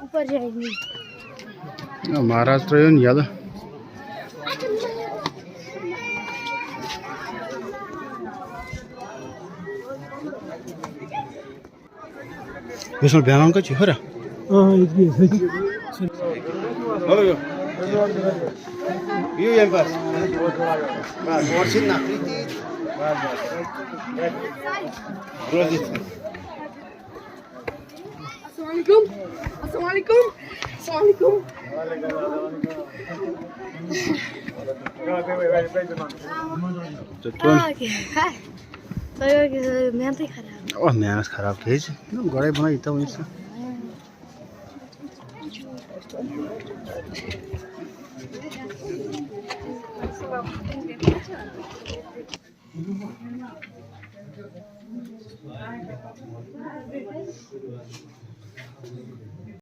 ऊपर जाएगी महाराष्ट्र नहीं याद यसमा बिहान का छिखरा यो यहाँ पास वर्षिन नाकृति अस्सलामुअलैकुम अस्सलामुअलैकुम अस्सलामुअलैकुम मेहनत खराब ओह मेहनत खराब थी गड़े बनाई तो वहीं से